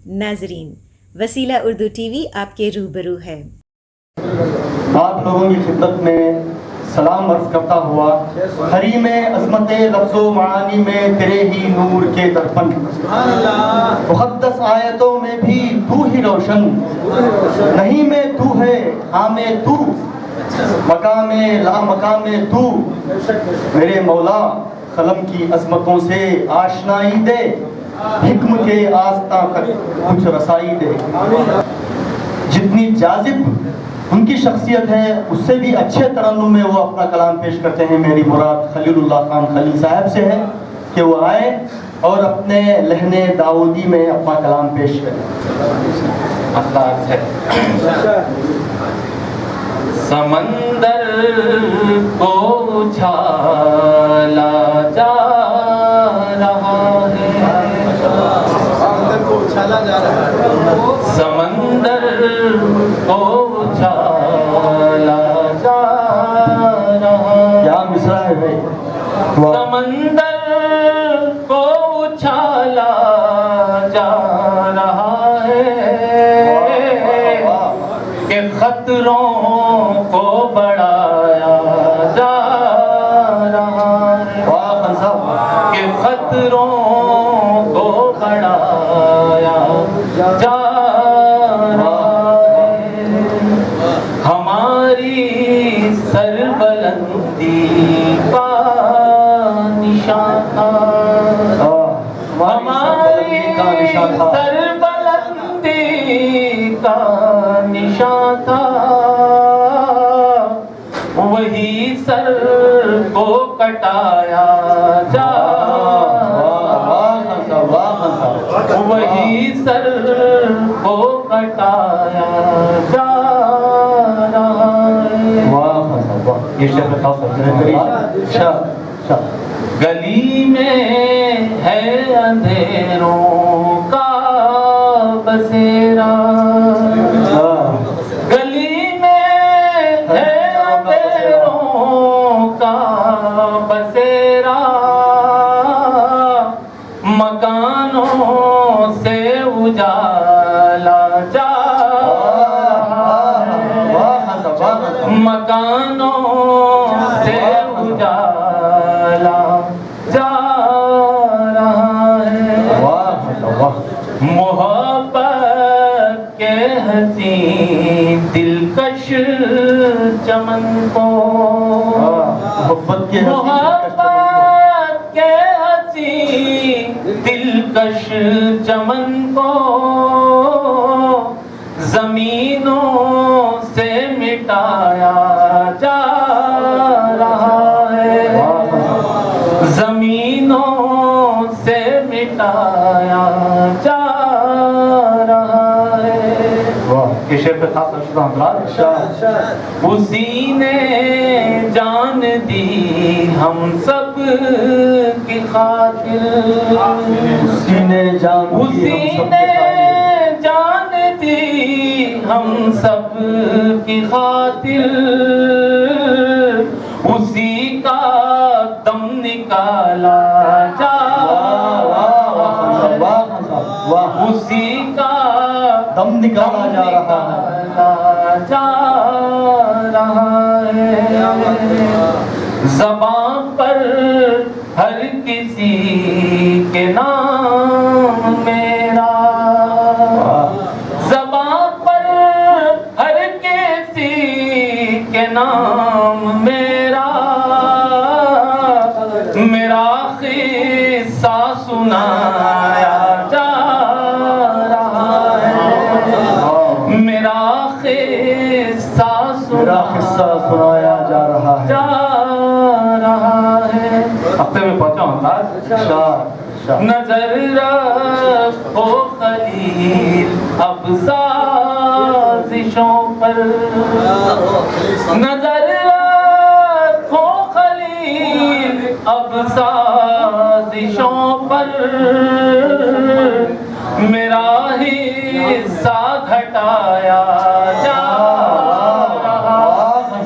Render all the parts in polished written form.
ناظرین، وسیلہ Urdu T V آپ کے روبرو ہے۔ آپ لوگوں کی خدمت میں سلام عرض کرتا ہوا، حریم عظمت لفظ و معانی میں تیرے ہی نور کے درپن، مقدس آیتوں میں بھی تو ہی روشن، نہیں میں تو ہے ہاں میں تو، مقام لا مقام تو، میرے مولا قلم کی عظمتوں سے آشنائی دے، حکم کے آستاں تک کچھ رسائی دے۔ جتنی جاذب ان کی شخصیت ہے اس سے بھی اچھے ترنم میں وہ اپنا کلام پیش کرتے ہیں۔ میری مراد خلیل اللہ خان خلیل صاحب سے ہے کہ وہ آئے اور اپنے لہن داؤدی میں اپنا کلام پیش کریں۔ اخلاق ہے۔ سمندر کو اچھالا جا رہا ہے، سمندر کو اچھالا جا رہا ہے، سمندر کو اچھالا جا رہا ہے، کیا مصرع ہے بھائی؟ سمندر کو اچھالا جا رہا ہے کہ خطروں کو بڑھایا جا رہا ہے، کہ خطروں کو بڑھایا جا رہا ہے، ہماری سربلندی کا نشان تھا، ہماری سربلندی کا نشان تھا، وہی سر کو کٹایا جا رہا ہے، وہی سر کو کٹایا جا رہا ہے۔ یہ شعر خاص گلی میں ہے اندھیروں کا بسیرا، گلی میں ہے اندھیروں کا بسیرا، مکانوں سے اجالا جا رہا ہے، مکانوں سے اجالا جا رہا ہے، محبت کے حسین دلکش چمن کو، محبت کے حسین دلکش چمن کو زمینوں سے مٹایا جا رہا ہے، زمینوں سے مٹایا جا رہا ہے۔ یہ شعر پہ خاص حضرات، اسی نے جان دی ہم سب کی خاطر، اسی نے جان دی ہم سب کی خاطر، اسی کا دم نکالا جا رہا ہے، اسی کا دم نکالا جا رہا ہے، زبان پر ہر کسی کے نام میرا، زبان پر ہر کسی کے نام میرا، میرا قصہ سنایا جا رہا ہے، میرا قصہ سنایا جا رہا ہے۔ ہفتے میں پہنچا ہوں نظر رکھو خلیل اب سازشوں پر، نظر رکھو خلیل اب سازشوں پر، میرا حصہ گھٹایا جا رہا ہے،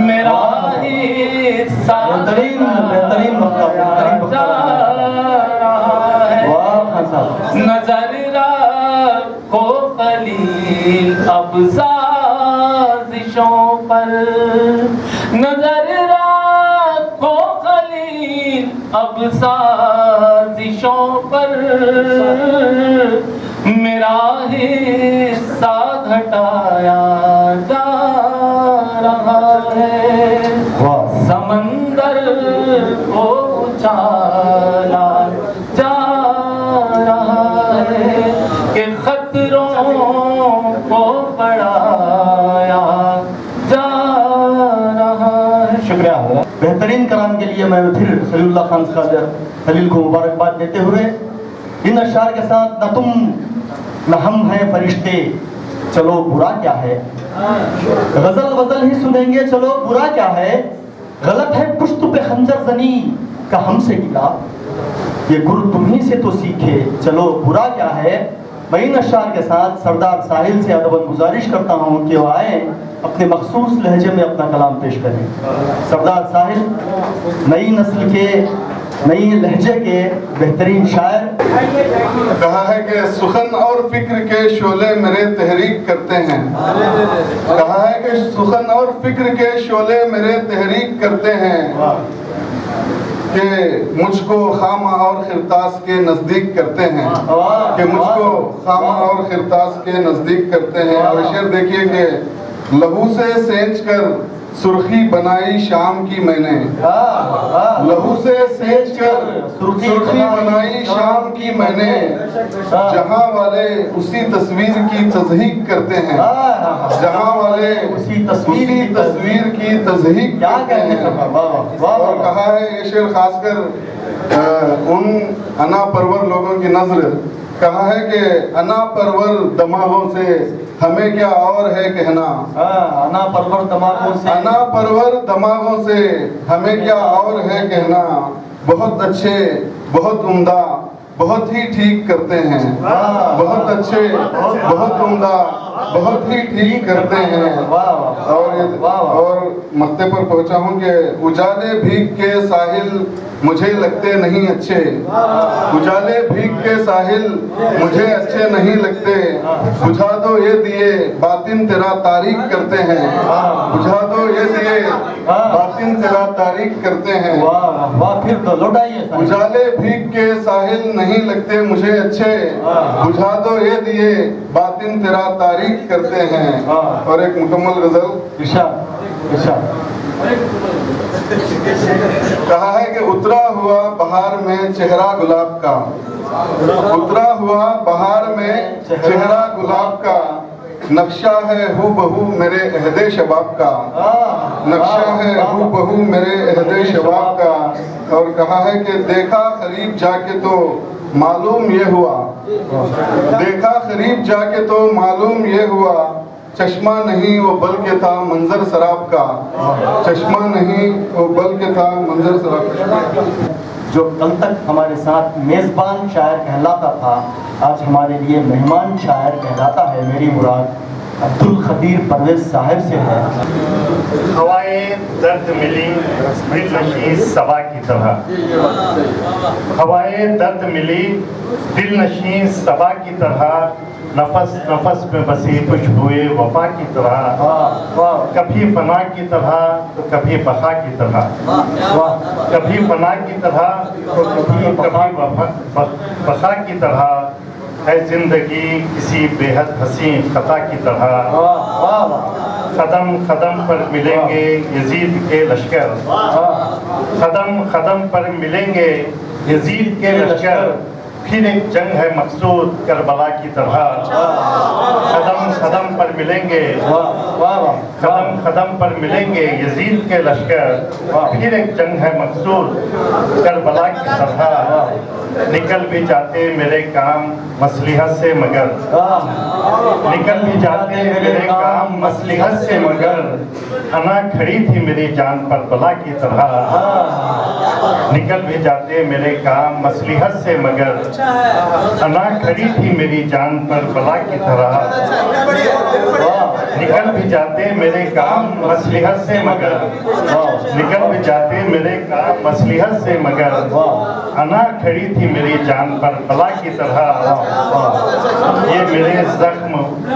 میرا حصہ گھٹایا جا رہا ہے، نظر رکھو اب سازشوں پر نظر رکھو خلیل اب سازشوں پر میرا حصہ گھٹایا جا رہا ہے سمندر کو اچھالا جا رہا ہے کہ خطروں کو بڑھایا جا رہا ہے. شکریہ. بہترین کلام کے لیے میں پھر خلیل اللہ خان خلیل کو مبارکباد دیتے ہوئے ان اشعار کے ساتھ نہ تم نہ ہم ہیں فرشتے چلو برا کیا ہے، غزل ہی سنیں گے چلو برا کیا ہے، غلط ہے پشت پہ خنجر زنی کا ہم سے گلا، یہ گر تمہیں سے تو سیکھے چلو برا کیا ہے. میں ان اشعار کے ساتھ سردار ساحل سے ادباً گزارش کرتا ہوں کہ وہ آئیں اپنے مخصوص لہجے میں اپنا کلام پیش کریں. سردار ساحل نئی نسل کے نئی لہجے کے بہترین شاعر. کہا ہے کہ سخن اور فکر کے شعلے میرے تحریک کرتے ہیں، کہا ہے کہ سخن اور فکر کے شعلے میرے تحریک کرتے ہیں کہ مجھ کو خامہ اور خرطاس کے نزدیک کرتے ہیں، کہ مجھ کو خامہ اور خرطاس کے نزدیک کرتے ہیں. اور شعر دیکھیے کہ لہو سے سینچ کر سرخی بنائی شام کی میں نے، لہو سے سینچ کر سرخی بنائی شام کی میں نے، جہاں والے اسی تصویر کی تصحیح کرتے ہیں، جہاں والے اسی تصویر کی تصحیح کرتے ہیں. اور کہا ہے یہ شعر خاص کر ان انا پرور لوگوں کی نظر، کہا ہے کہ انا پرور دماغوں سے ہمیں کیا اور ہے کہنا، انا پرور دماغوں سے انا پرور دماغوں سے ہمیں کیا اور ہے کہنا، بہت اچھے بہت عمدہ بہت ہی ٹھیک کرتے ہیں، بہت اچھے بہت عمدہ بہت ہی ٹھیک کرتے ہیں. اور مقطع پر پہنچا ہوں کہ اجالے بھیگ کے ساحل مجھے لگتے نہیں اچھے، اجالے بھیگ کے ساحل مجھے اچھے نہیں لگتے، بجھا دو یہ دیے باطن تیرا تاریک کرتے ہیں، بجھا دو یہ دیے باطن تیرا تاریک کرتے ہیں. اجالے بھیگ کے ساحل نہیں لگتے مجھے اچھے، بجھا دو یہ دیے باطن تیرا تاریک کرتے ہیں. اور ایک مکمل غزل. کہا ہے کہ اترا ہوا بہار میں چہرہ گلاب کا، اترا ہوا بہار میں چہرہ گلاب کا، نقشہ ہے ہو بہو میرے عہد شباب کا، نقشہ ہے ہو بہو میرے عہد شباب کا. اور کہا ہے کہ دیکھا قریب جا کے تو معلوم یہ ہوا، دیکھا قریب جا کے تو معلوم یہ ہوا، چشمہ نہیں وہ بلکہ تھا منظر سراب کا، چشمہ نہیں وہ بلکہ تھا منظر سراب کا. جو کل تک ہمارے ساتھ میزبان شاعر کہلاتا تھا آج ہمارے لیے مہمان شاعر کہلاتا ہے. میری مراد عبدالقدیر پرویز صاحب سے ہے. ہوائیں درد ملی دل نشین صبا کی طرح، ہوائیں درد ملی دل نشین صبا کی طرح، نفس نفس میں بسی خوشبوئے وفا کی طرح، کبھی فنا کی طرح تو کبھی بقا کی طرح، کبھی فنا کی طرح تو کبھی بقا کی طرح، ہے زندگی کسی بے حد حسین خطا کی طرح. قدم قدم پر ملیں گے یزید کے لشکر، قدم قدم پر ملیں گے یزید کے لشکر، پھر ایک جنگ ہے مقصود کربلا کی طرح. قدم قدم پر ملیں گے، قدم قدم پر ملیں گے یزید کے لشکر، پھر ایک جنگ ہے مقصود کربلا کی طرح. نکل بھی جاتے میرے کام مصلحت سے مگر، نکل بھی جاتے میرے کام مصلحت سے مگر، انا کھڑی تھی میری جان پر بلا کی طرح. نکل بھی جاتے میرے کام مصلحت سے مگر، انا کھڑی تھی میری جان پر بلا کی طرح. نکل بھی جاتے میرے کام مصلحت سے مگر، نکل بھی جاتے میرے کام مصلحت سے مگر، انا کھڑی تھی میری جان پر بلا کی طرح. یہ میرے زخم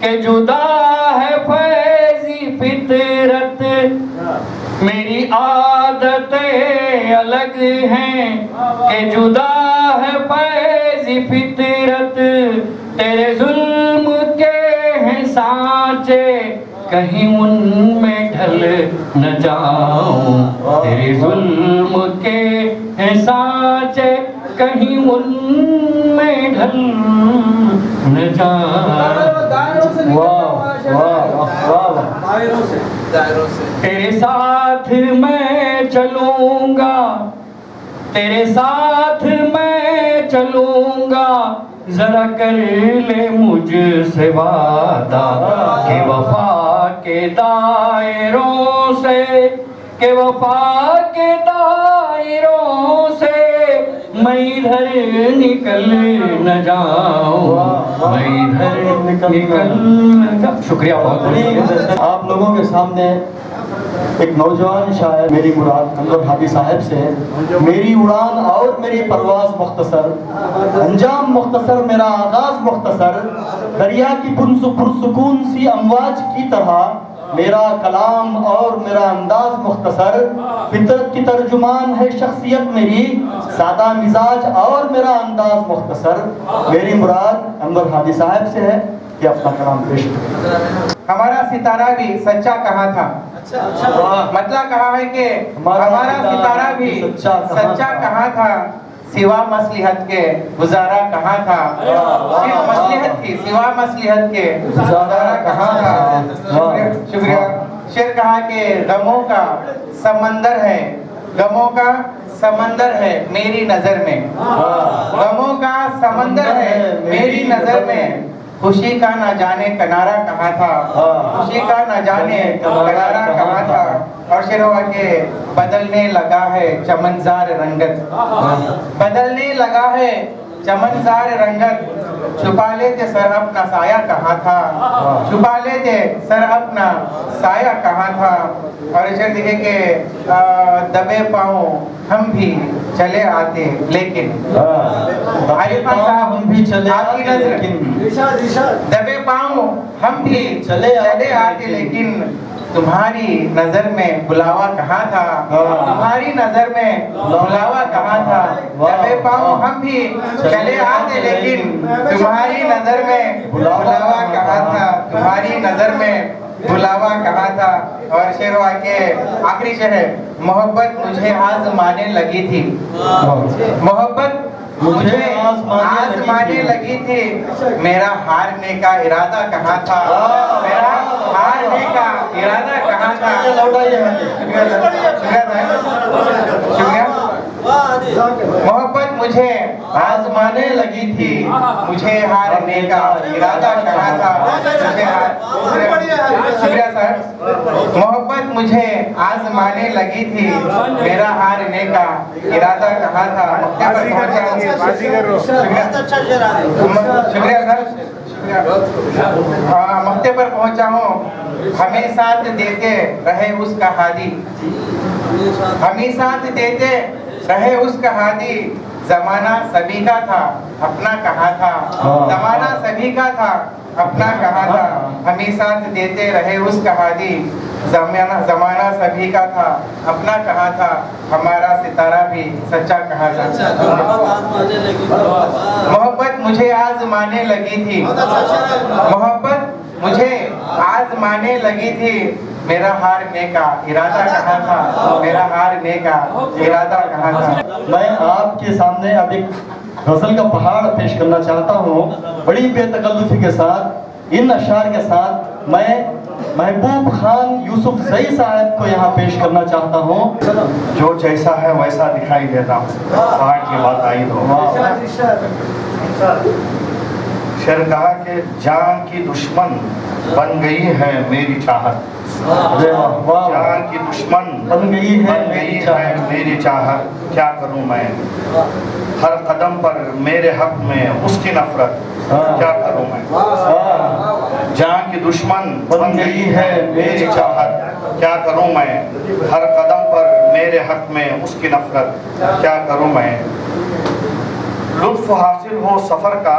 کہ جدا ہے فیضی فطرت، میری عادتیں الگ ہیں، کہ جدا ہے فیضی فطرت، تیرے ظلم کے ہیں سانچے، کہیں ان میں ڈھل نہ جاؤں، تیرے ظلم کے ہیں سانچے، کہیں ان میں ڈھل نہ جاؤں۔ تیرے ساتھ میں چلوں گا، تیرے ساتھ میں چلوں گا، ذرا کر لے مجھ سے وعدہ کہ وفا کے دائروں سے، کہ وفا کے دائروں سے میں ادھر نکل نہ جاؤں، میں ادھر نکل نہ جاؤں۔ شکریہ بہت بہت۔ آپ لوگوں کے سامنے ایک نوجوان شاعر میری مراد انور ہادی صاحب سے میری اڑان اور میری پرواز مختصر، انجام مختصر، میرا آغاز مختصر، دریا کی پرسکون سی امواج کی طرح میرا کلام اور میرا انداز مختصر، فطرت کی ترجمان ہے شخصیت میری، سادہ مزاج اور میرا انداز مختصر۔ میری مراد انور ہادی صاحب سے ہے کہ اپنا کلام پیش کریں۔ ہمارا ستارہ بھی سچا کہاں تھا، مطلب کہا ہے کہ ہمارا ستارہ بھی سچا کہاں تھا، سوا مصلحت کے گزارا کہاں تھا، صرف مصلحت تھی، سوا مصلحت کے گزارا کہاں تھا۔ شکریہ۔ شعر کہا کہ غموں کا سمندر ہے، غموں کا سمندر ہے میری نظر میں، غموں کا سمندر ہے میری نظر میں، خوشی کا نہ جانے کنارہ کہاں تھا، خوشی کا نہ جانے کنارہ کہاں تھا۔ اور شعر ہوا کہ بدلنے لگا ہے چمنزار رنگت، بدلنے لگا ہے چمنزار رنگت، چھپا لیتے سر اپنا سایہ کہاں تھا، چھپا لیتے سر اپنا سایہ کہاں تھا۔ اور شعر دیکھے کہ دبے پاؤں ہم بھی چلے آتے لیکن، عارف خان صاحب ہم بھی چلے آتے لیکن، دبے پاؤں ہم بھی چلے آتے لیکن، تمہاری نظر میں بلاوا کہاں تھا، تمہاری نظر میں بلاوا کہاں تھا، دبے پاؤں ہم بھی چلے آتے لیکن، تمہاری نظر میں بلاوا کہاں تھا، تمہاری نظر میں بلاوا کہاں تھا۔ اور شعر ہوا کہ آخری شعر ہے، محبت مجھے آزمانے لگی تھی، محبت مجھے آزمانے لگی تھی، میرا ہارنے کا ارادہ کہاں تھا، میرا ہارنے کا ارادہ کہاں تھا۔ شکریہ۔ محبت مجھے آزمانے لگی تھی، مجھے ہارنے کا ارادہ کہاں تھا۔ شکریہ صاحب۔ محبت مجھے آزمانے لگی تھی، میرا ہارنے کا ارادہ کہاں تھا۔ شکریہ سر۔ مقطع پر پہنچا ہوں، ہمیں ساتھ دیتے رہے اس کا ہادی، ہمیں ساتھ دیتے رہے اس کا ہادی، زمانہ سبھی کا تھا اپنا کہاں تھا، زمانہ سبھی کا تھا اپنا کہاں تھا، ہمیں ساتھ دیتے رہے اس کا ہادی، زمانہ سبھی کا تھا اپنا کہاں تھا، ہمارا ستارہ بھی سچا کہاں تھا۔ محبت مجھے آزمانے لگی تھی، محبت مجھے آزمانے لگی تھی، میرا ہارنے کا ارادہ کہاں تھا، میرا ہارنے کا ارادہ کہاں تھا۔ میں آپ کے سامنے اب ایک غزل کا پہاڑ پیش کرنا چاہتا ہوں، بڑی بے تکلفی کے ساتھ، ان اشعار کے ساتھ میں محبوب خان یوسف زئی صاحب کو یہاں پیش کرنا چاہتا ہوں۔ جو جیسا ہے ویسا دکھائی دیتا ہوں، پہاڑ کی بات آئی تو شعر کہا کہ جان کی دشمن بن گئی ہے میری چاہت، جان کی دشمن بن گئی ہے میری چاہت، کیا کروں میں ہر قدم پر میرے حق میں اس کی نفرت، کیا کروں میں جان کی دشمن بن گئی ہے میری چاہت، کیا کروں میں ہر قدم پر میرے حق میں اس کی نفرت، کیا کروں میں لطف حاصل ہو سفر کا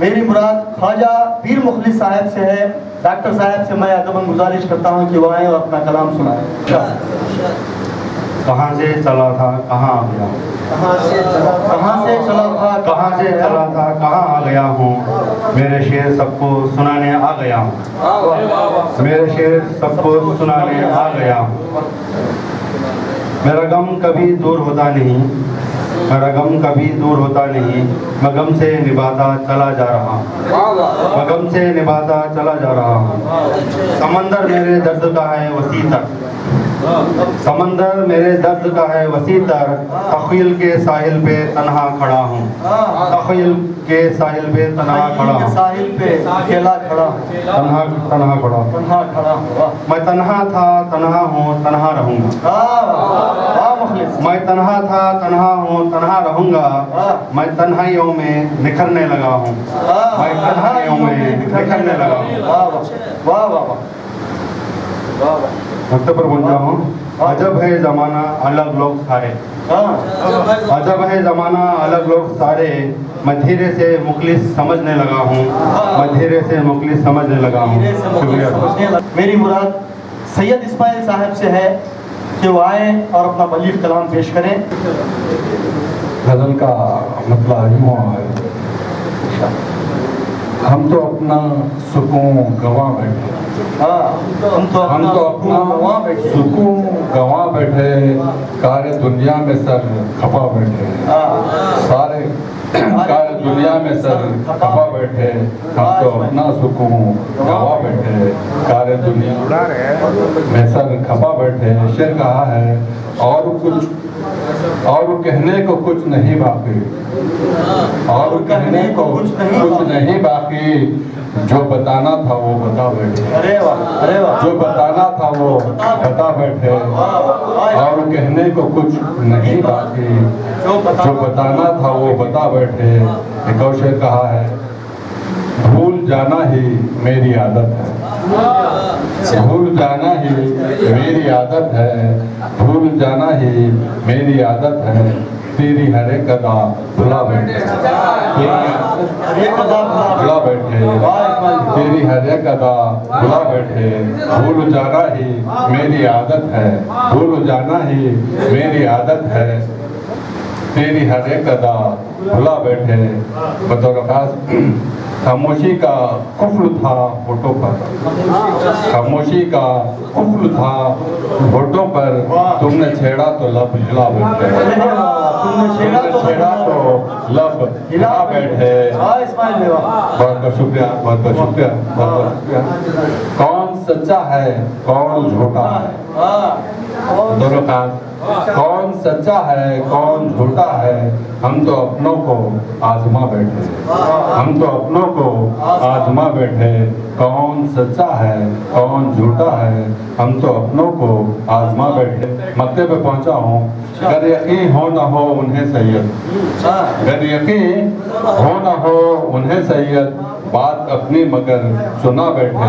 میری مراد خواجہ پیر مخلص صاحب سے ہے. ڈاکٹر صاحب سے میں ادباً گزارش کرتا ہوں کہ وہ آئیں اور اپنا کلام سنائیں. کہاں سے چلا تھا کہاں آ گیا ہوں. کہاں سے چلا تھا کہاں سے چلا تھا کہاں آ گیا ہوں. میرے شعر سب کو سنانے آ گیا ہوں. میرے شعر سب کو سنانے آ گیا ہوں. میرا غم کبھی دور ہوتا نہیں. میرا غم کبھی دور ہوتا نہیں. میں غم سے نبھاتا چلا جا رہا ہوں. میں غم سے نبھاتا چلا جا رہا ہوں. سمندر میرے درد کا ہے وسیع تر. سمندر میرے درد کا ہے وسیع تر. تخیل کے ساحل پہ تنہا کھڑا ہوں. تخیل کے ساحل پہ تنہا کھڑا ہوں. ساحل پہ اکیلا کھڑا ہوں. تنہا کھڑا ہوں. تنہا کھڑا ہوں. میں تنہا تھا تنہا ہوں تنہا رہوں گا. میں تنہا تھا تنہا ہوں تنہا رہوں گا. میں تنہائیوں میں نکھرنے لگا ہوں. میں تنہائیوں میں نکھرنے لگا ہوں. واہ واہ واہ. مکتب پر پہنچا ہوں. عجب ہے زمانہ الگ لوگ سارے. عجب ہے زمانہ الگ لوگ سارے. میں دھیرے سے مخلص سمجھنے لگا ہوں. میں دھیرے سے مخلص سمجھنے لگا ہوں. شکریہ. میری مراد سید اسماعیل صاحب سے ہے کہ وہ آئیں اور اپنا بلیغ کلام پیش کریں. غزل کا مطلب یوں ہے ہم تو اپنا سکون گنوا بیٹھے. ہم تو اپنا سکون گنوا بیٹھے. کار دنیا میں سر کھپا بیٹھے. سارے کار دنیا میں سر کھپا بیٹھے. ہم تو اپنا سکون گنوا بیٹھے. کار دنیا میں سر کھپا بیٹھے. شعر کہا ہے اور کہنے کو کچھ نہیں باقی. اور کہنے کو کچھ نہیں باقی. جو بتانا تھا وہ بتا بیٹھے. جو بتانا تھا وہ بتا بیٹھے. اور کہنے کو کچھ نہیں باقی. جو بتانا تھا وہ بتا بیٹھے. ایک اور شعر کہا ہے بھول جانا ہی میری عادت ہے. بھول جانا ہی میری عادت ہے. بھول جانا ہی میری عادت ہے. تیری ہر ایک ادا بھلا بیٹھے. بھلا بیٹھے. تیری ہر ایک ادا بھلا بیٹھے. بھول جانا ہی میری عادت ہے. بھول جانا ہی میری عادت ہے. تیری ہر ایک ادا بھلا بیٹھے. بطور خاص خاموشی کا قفل تھا ہونٹوں پر. خاموشی کا قفل تھا ہونٹوں پر. تم نے چھیڑا تو لب ہلا بیٹھے. تم نے چھیڑا تو لب ہلا بیٹھے. بہت بہت شکریہ. بہت بہت شکریہ. بہت بہت شکریہ. کون سچا ہے کون جھوٹا ہے. دونوں خاص کون سچا ہے کون جھوٹا ہے. ہم تو اپنوں کو آزما بیٹھے. ہم تو اپنوں کو آزما بیٹھے. کون سچا ہے کون جھوٹا ہے. ہم تو اپنوں کو آزما بیٹھے. مکتب پہ پہنچا ہوں. گر یقین ہو نہ ہو انہیں سید. گر یقین ہو نہ ہو انہیں سید. بات اپنی مگر سنا بیٹھے.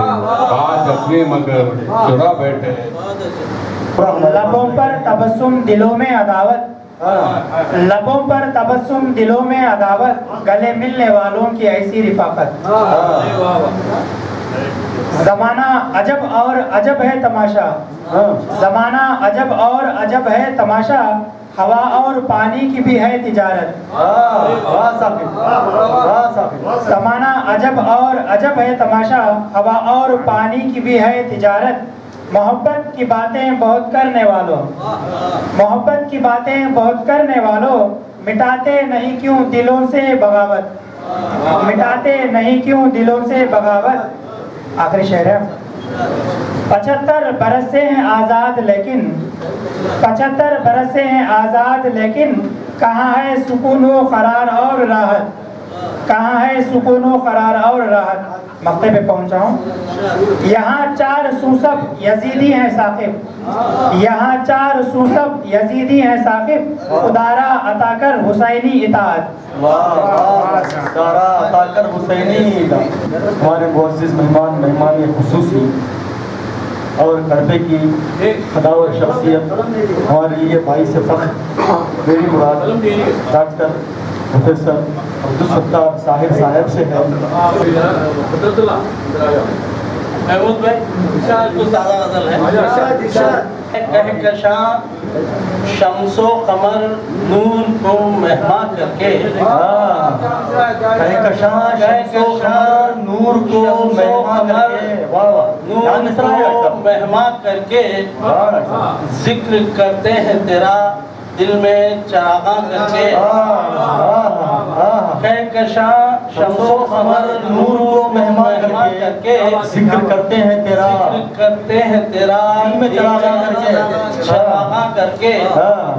بات اپنی مگر سنا بیٹھے. لبوں پر تبسم دلوں میں عداوت. لبوں پر تبسم دلوں میں عداوت. گلے ملنے والوں کی ایسی رفاقت. زمانہ عجب اور عجب ہے تماشا. زمانہ عجب اور عجب ہے تماشا. ہوا اور پانی کی بھی ہے تجارت. زمانہ عجب اور عجب ہے تماشا. ہوا اور پانی کی بھی ہے تجارت. محبت کی باتیں بہت کرنے والوں. محبت کی باتیں بہت کرنے والوں. مٹاتے نہیں کیوں دلوں سے بغاوت. مٹاتے نہیں کیوں دلوں سے بغاوت. آخری شعر ہے. 75 برس سے ہیں آزاد لیکن 75 برس سے ہیں آزاد لیکن کہاں ہے سکون و قرار اور راحت. کہاں ہے سکون و قرار اور راحت. مکتب پہ پہنچا ہوں. یہاں 4 سوسب یزیدی ہیں ثاقب. یہاں 4 سوسب یزیدی ہیں ثاقب. خدارا عطا کر حسینی اطاعت. خدارا عطا کر حسینی اطاعت. ہمارے معزز مہمان خصوصی اور کربے کی خداور شخصیت ہمارے لیے باعث فخر. میری مراد ڈاکٹر پروفیسر عبدالستار صاحب صاحب سے ہے. محمود بھائی کچھ زیادہ غزل ہے. کہکشاں شمس و قمر نور کو مہما کر کے کہکشاں شمس و قمر نور کو مہما کر کے نور کو مہما کر کے ذکر کرتے ہیں تیرا دل میں چراغاں کر کے. کہکشاں شمس و قمر نور کو مہما کر کے ذکر کرتے ہیں تیرا دل میں چراغاں کر کے.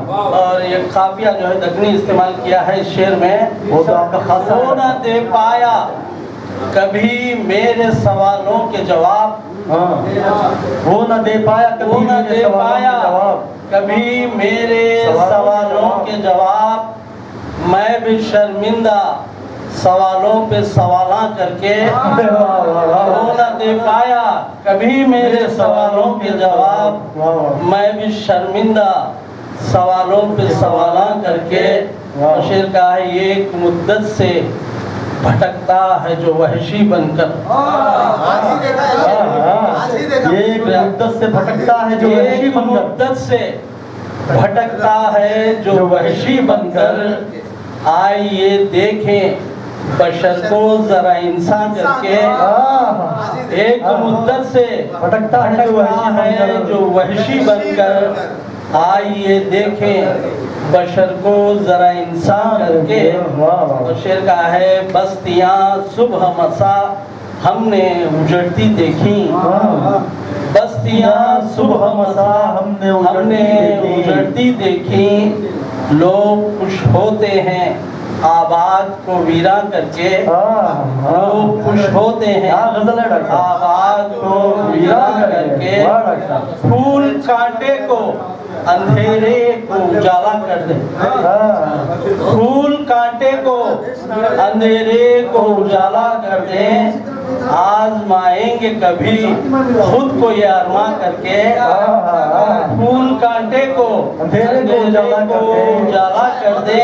اور یہ قافیہ جو ہے دکنی استعمال کیا ہے اس شعر میں. وہ تو آپ کا خاصا وہ نہ دے پایا کبھی میرے سوالوں کے جواب. وہ نہ دے پایا کبھی میرے سوالوں کے جواب. میں بھی شرمندہ سوالوں پہ سوالاں کر کے. وہ نہ دے پایا کبھی میرے سوالوں کے جواب. میں بھی شرمندہ سوالوں پہ سوالاں کر کے. شعر کا ہے یہ ایک مدت سے بھٹکتا ہے جو وحشی بن کر. یہ ایک مدت سے بھٹکتا ہے جو وحشی بن کر. مدت سے بھٹکتا ہے جو وحشی بن کر. آئیے دیکھیں بشر کو ذرا انسان کر کے. ایک مدت سے بھٹکتا ہے جو وحشی بن کر. آئیے دیکھیں بشر کو ذرا انسان کر کے. اور شعر کا ہے بستیاں صبح مسا ہم نے اجڑتی دیکھی. بستیاں صبح مسا ہم نے اجڑتی دیکھی. لوگ خوش ہوتے ہیں آباد کو ویران کر کے. لوگ خوش ہوتے ہیں آباد کو ویران کر کے. پھول کانٹے کو اندھیرے کو اجالا کر دے. پھول کانٹے کو اندھیرے کو اجالا کر دے. آزمائیں گے کبھی خود کو یہ ارما کر کے. پھول کانٹے کو اندھیرے کو اجالا کر دے.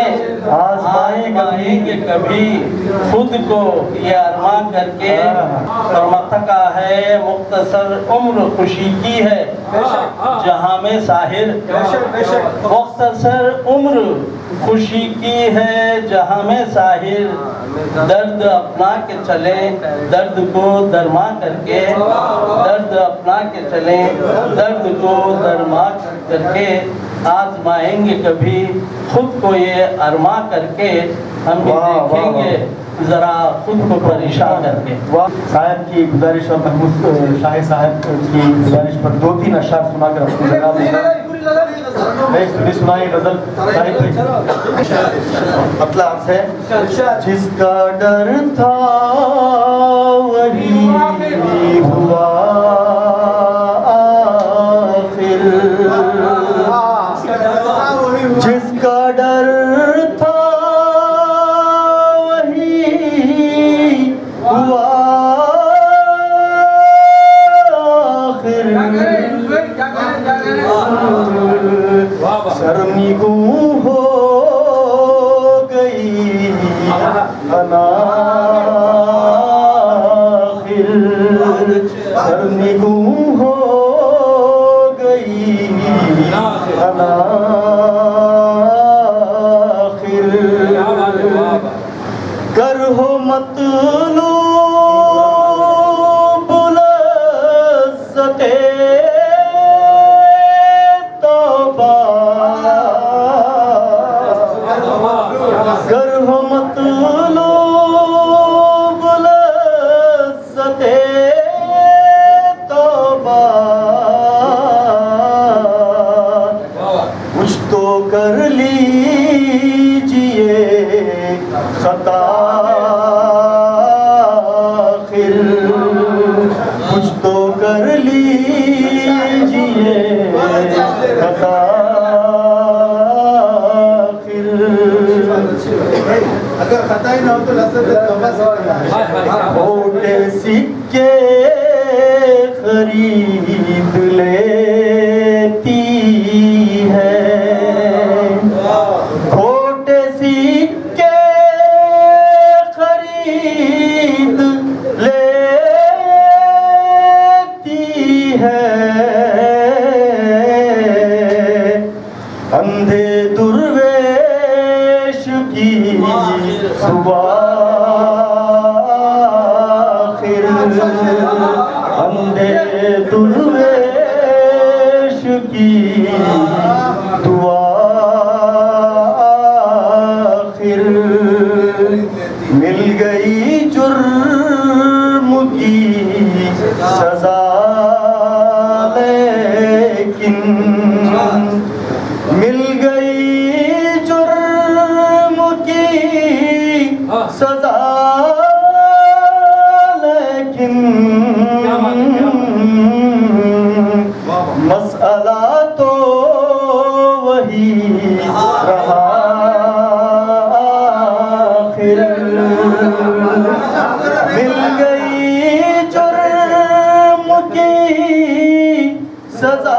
آزمائیں گے کبھی خود کو یہ ارما کر کے. اور مقطع ہے مختصر عمر خوشی کی ہے جہاں میں ظاہر. مختصر عمر خوشی کی ہے جہاں میں ظاہر. درد اپنا کے چلیں درد کو درما کر کے. درد اپنا کے چلیں درد کو درما کر کے. آزمائیں گے کبھی خود کو یہ ارما کر کے. ہم بھی دیکھیں گے ذرا خود کو پریشان کر کے. صاحب کی گزارش اور محمود شاہ صاحب کی گزارش پر 2-3 اشعار سنا کر اپنی جگہ سنائی غزل. مطلب سے جس کا ڈر تھا وہی ہوا آخر. جس کا ڈر تھا وہی ہوا آخر. سرنگوں ہو گئی اناخر. سرنگوں ہو گئی اناخر. گر ہو مطلوب لذت توبہ. گر ہو مطلوب لذت توبہ. کچھ تو کر لیجئے خطا آخر. کچھ تو کر لیجئے خطا آخر. اگر خطا ہی نہ ہو تو لذت توبہ سے کھوٹے سکے خرید لیتی ہے. کھوٹے سکے دعا آخر بندے درویش کی دعا آخر مل گئی جرم کی سزا لیکن مل گئی جرم کی سزا لیکن مسئلہ تو وہی رہا آخر مل گئی جرم کی سزا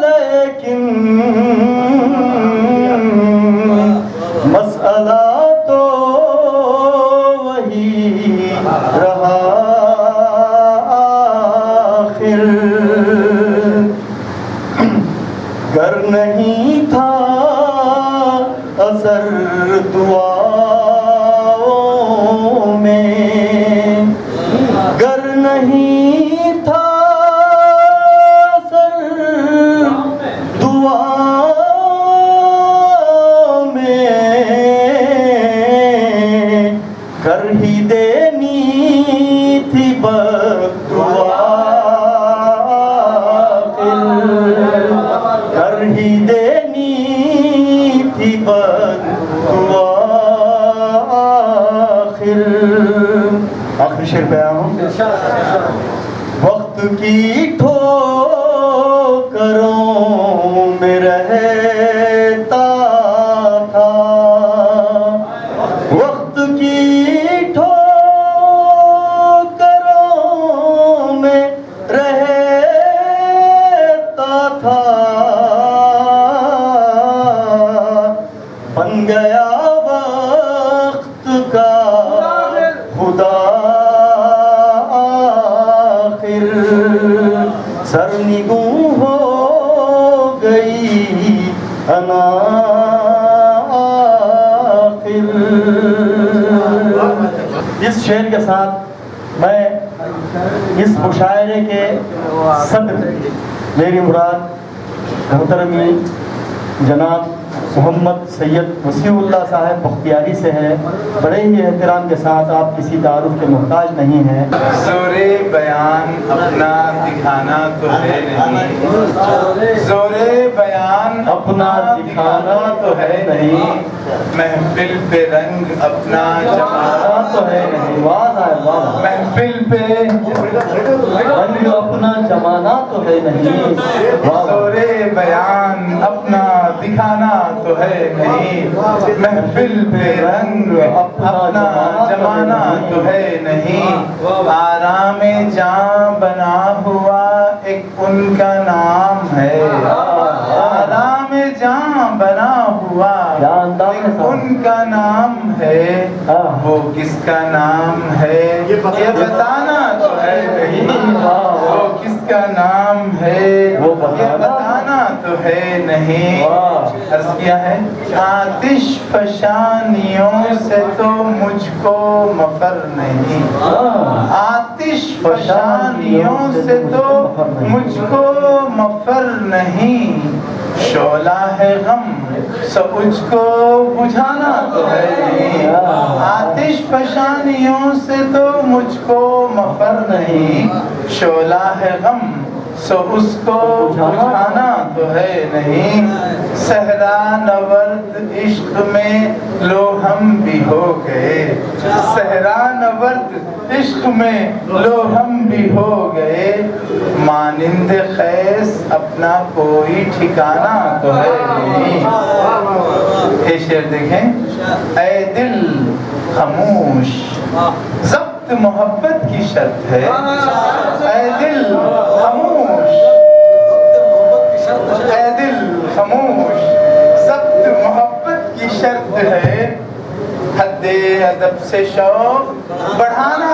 لیکن مسئلہ تو وہی رہا آخر گر نہیں تھا اثر دعاؤں میں گر نہیں تھا اثر دعاؤں میں کر ہی دینی تھی بددعا کر ہی دینی تھی بددعا آخر آخری شعر پہ آیا ہوں وقت کی ٹھوکروں میں رہتا تھا وقت کی ٹھوکروں میں رہتا تھا بن گیا وقت کا خدا آخر سرنگوں ہو گئی انا آخر اس شعر کے ساتھ میں اس مشاعرے کے صدر میری مراد محترمی جناب محمد سید وسیع اللہ صاحب بختیاری سے ہے بڑے ہی احترام کے ساتھ آپ کسی تعارف کے محتاج نہیں ہیں زور بیان اپنا دکھانا تو ہے نہیں زور بیان اپنا دکھانا تو ہے نہیں محفل پہ رنگ اپنا جمانا تو ہے نہیں محفل پہ رنگ اپنا جمانا تو ہے نہیں زور بیان اپنا دکھانا تو ہے نہیں محفل پہ رنگ اپنا جمانا تو ہے نہیں آرام جاں بنا ہوا ایک ان کا نام ہے آرام جاں بنا ہوا ایک ان کا نام ہے وہ کس کا نام ہے یہ بتانا تو ہے نہیں وہ کس کا نام ہے یہ بتانا تو ہے نہیں عرض کیا ہے آتش فشانیوں سے تو مجھ کو مفر نہیں آتش فشانیوں سے تو مجھ کو مفر نہیں شعلہ ہے غم سو مجھ کو بجھانا تو ہے نہیں آتش فشانیوں سے تو مجھ کو مفر نہیں شعلہ ہے غم سو اس کو بجھانا تو ہے نہیں صحرا نورد عشق میں لو ہم بھی ہو گئے صحرا نورد عشق میں لو ہم بھی ہو گئے مانند خیس اپنا کوئی ٹھکانہ تو ہے نہیں یہ شعر دیکھیں اے دل خاموش ضبط محبت کی شرط ہے اے دل خاموش اے دل خاموش ضبط محبت کی شرط ہے حد ادب سے شوق بڑھانا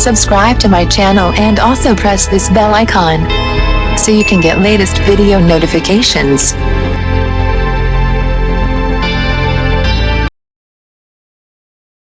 Subscribe to my channel and also press this bell icon so you can get latest video notifications.